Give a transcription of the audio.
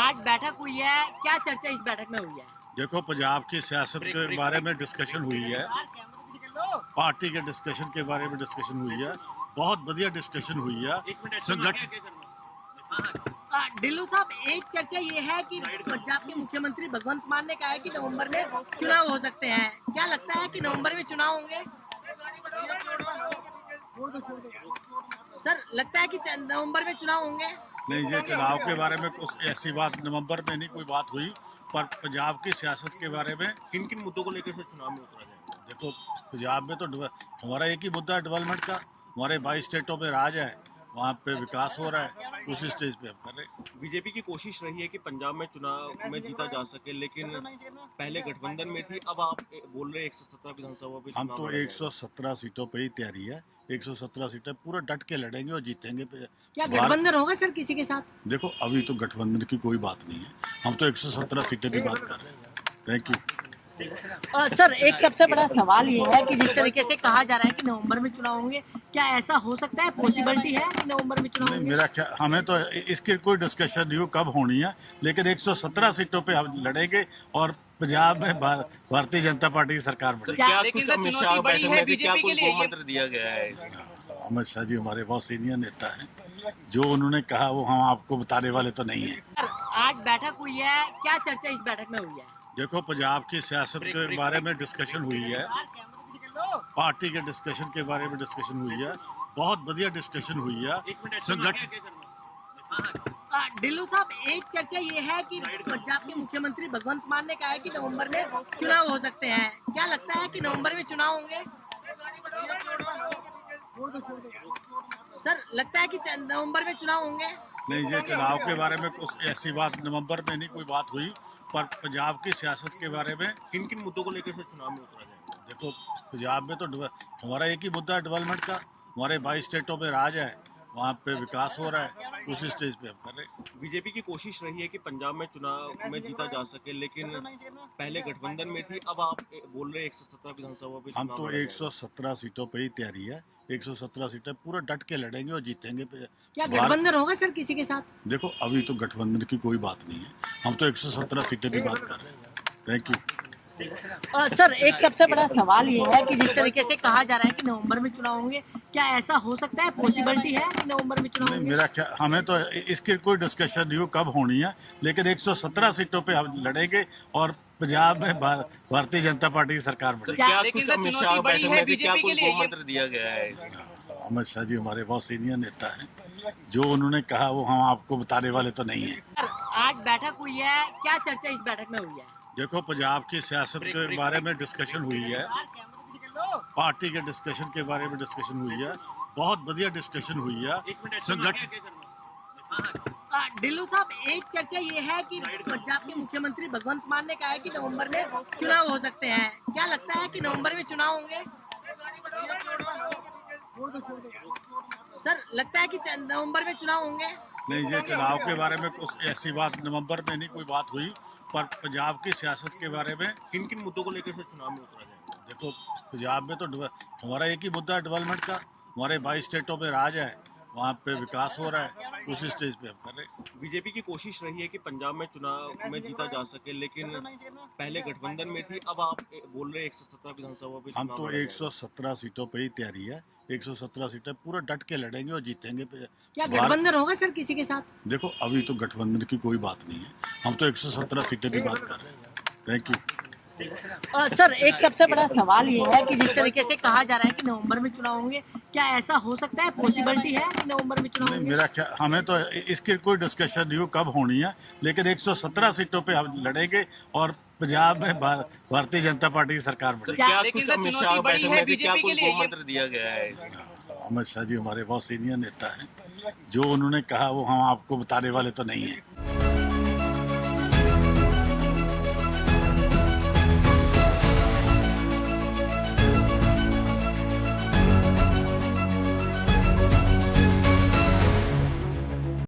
आज बैठक हुई है, क्या चर्चा इस बैठक में हुई है? देखो, पंजाब की सियासत के बारे में डिस्कशन हुई है, पार्टी के डिस्कशन के बारे में डिस्कशन हुई है, बहुत बढ़िया डिस्कशन हुई है। संगठन ढिल्लो साहब, एक चर्चा ये है कि पंजाब के मुख्यमंत्री भगवंत मान ने कहा है कि नवंबर में चुनाव हो सकते हैं। क्या लगता है कि नवंबर में चुनाव होंगे? सर, लगता है कि नवंबर में चुनाव होंगे? नहीं, ये चुनाव के बारे में कुछ ऐसी बात नवंबर में नहीं कोई बात हुई, पर पंजाब की सियासत के बारे में किन किन मुद्दों को लेकर से चुनाव में उतरा जाएगा? देखो, पंजाब में तो हमारा एक ही मुद्दा है डेवलपमेंट का। हमारे 22 स्टेटों में राज है, वहाँ पे विकास हो रहा है, उसी स्टेज पे हम कर रहे हैं। बीजेपी की कोशिश रही है कि पंजाब में चुनाव में जीता जा सके, लेकिन पहले गठबंधन में थी, अब आप बोल रहे हैं 117 विधानसभा पे हम चुनाव तो लड़ेंगे। 117 सीटों पे ही तैयारी है, 117 सीटें पूरा डट के लड़ेंगे और जीतेंगे। क्या गठबंधन होगा सर किसी के साथ? देखो, अभी तो गठबंधन की कोई बात नहीं है, हम तो 117 सीटें की बात कर रहे हैं। Thank you. सर, एक सबसे बड़ा सवाल ये है कि जिस तरीके से कहा जा रहा है कि नवंबर में चुनाव होंगे, क्या ऐसा हो सकता है, पॉसिबिलिटी है कि नवंबर में चुनाव नहीं, होंगे? मेरा ख्याल हमें तो इसकी कोई डिस्कशन नहीं हो कब होनी है, लेकिन 117 सीटों पे हम लड़ेंगे और पंजाब में भारतीय जनता पार्टी की सरकार बनेगी। क्या लेकिन कुछ सर, अमित चुनौती शाह बड़ी बैठक है में थे, क्या बीजेपी के कुछ लिए? गो मंत्र दिया गया है? अमित शाह जी हमारे बहुत सीनियर नेता हैं, जो उन्होंने कहा वो हम आपको बताने वाले तो नहीं है। सर, आज बैठक हुई है, क्या चर्चा इस बैठक में हुई है? देखो, पंजाब की सियासत के बारे में डिस्कशन हुई है, पार्टी के डिस्कशन के बारे में डिस्कशन हुई है, बहुत बढ़िया डिस्कशन हुई है। संगठन ढिल्लो साहब, एक चर्चा ये है कि पंजाब के मुख्यमंत्री भगवंत मान ने कहा है कि नवंबर में चुनाव हो सकते हैं। क्या लगता है कि नवंबर में चुनाव होंगे? सर, लगता है कि नवंबर में चुनाव होंगे? नहीं, ये चुनाव के बारे में कुछ ऐसी बात नवंबर में नहीं कोई बात हुई, पर पंजाब की सियासत के बारे में किन किन मुद्दों को लेकर से चुनाव में उतरा जाएगा? देखो, पंजाब में तो हमारा एक ही मुद्दा है डेवलपमेंट का। हमारे 22 स्टेटों में राज है, वहाँ पे विकास हो रहा है, उसी स्टेज पे हम कर रहे हैं। बीजेपी की कोशिश रही है कि पंजाब में चुनाव में जीता जा सके, लेकिन पहले गठबंधन में थी, अब आप बोल रहे हैं 117 विधानसभा पे हम चुनाव तो लड़ेंगे। 117 सीटों पे ही तैयारी है, 117 सीटें पूरा डट के लड़ेंगे और जीतेंगे। क्या गठबंधन होगा सर किसी के साथ? देखो, अभी तो गठबंधन की कोई बात नहीं है, हम तो 117 सीटें की बात कर रहे हैं। Thank you. सर, एक सबसे बड़ा सवाल ये है कि जिस तरीके से कहा जा रहा है कि नवंबर में चुनाव होंगे, क्या ऐसा हो सकता है, पॉसिबिलिटी है कि नवंबर में चुनाव नहीं, होंगे? मेरा ख्याल हमें तो इसकी कोई डिस्कशन नहीं हो कब होनी है, लेकिन 117 सीटों पे हम लड़ेंगे और पंजाब में भारतीय जनता पार्टी की सरकार बनेगी। क्या लेकिन कुछ सर, अमित चुनौती शाह बड़ी बैठक है में थे, क्या बीजेपी के कुछ लिए? गो मंत्र दिया गया है? अमित शाह जी हमारे बहुत सीनियर नेता हैं, जो उन्होंने कहा वो हम आपको बताने वाले तो नहीं है। सर, आज बैठक हुई है, क्या चर्चा इस बैठक में हुई है? देखो, पंजाब की सियासत के बारे में डिस्कशन हुई है, पार्टी के डिस्कशन के बारे में डिस्कशन हुई है, बहुत बढ़िया डिस्कशन हुई है। संगठन ढिल्लो साहब, एक चर्चा ये है कि पंजाब के मुख्यमंत्री भगवंत मान ने कहा है कि नवंबर में चुनाव हो सकते हैं। क्या लगता है कि नवंबर में चुनाव होंगे? सर, लगता है कि नवंबर में चुनाव होंगे? नहीं, ये चुनाव के बारे में कुछ ऐसी बात नवंबर में नहीं कोई बात हुई, पर पंजाब की सियासत के बारे में किन किन मुद्दों को लेकर से चुनाव में उतरा जाएगा? देखो, पंजाब में तो हमारा एक ही मुद्दा है डेवलपमेंट का। हमारे 22 स्टेटों में राज है, वहाँ पे विकास हो रहा है, उसी स्टेज पे हम कर रहे हैं। बीजेपी की कोशिश रही है कि पंजाब में चुनाव में जीता जा सके, लेकिन पहले गठबंधन में थी, अब आप बोल रहे हैं 117 विधानसभा पे हम चुनाव तो लड़ेंगे। 117 सीटों पे ही तैयारी है, 117 सीटें पूरा डट के लड़ेंगे और जीतेंगे। क्या गठबंधन होगा सर किसी के साथ? देखो, अभी तो गठबंधन की कोई बात नहीं है, हम तो 117 सीटें की बात कर रहे हैं। Thank you. सर, एक सबसे बड़ा सवाल ये है कि जिस तरीके से कहा जा रहा है कि नवंबर में चुनाव होंगे, क्या ऐसा हो सकता है, पॉसिबिलिटी है कि नवंबर में चुनाव नहीं, होंगे? मेरा ख्याल हमें तो इसकी कोई डिस्कशन नहीं हो कब होनी है, लेकिन 117 सीटों पे हम लड़ेंगे और पंजाब में भारतीय जनता पार्टी की सरकार बनेगी। क्या लेकिन कुछ सर, अमित चुनौती शाह बड़ी बैठक है में थे, क्या बीजेपी के कुछ लिए? गो मंत्र दिया गया है? अमित शाह जी हमारे बहुत सीनियर नेता हैं, जो उन्होंने कहा वो हम आपको बताने वाले तो नहीं है।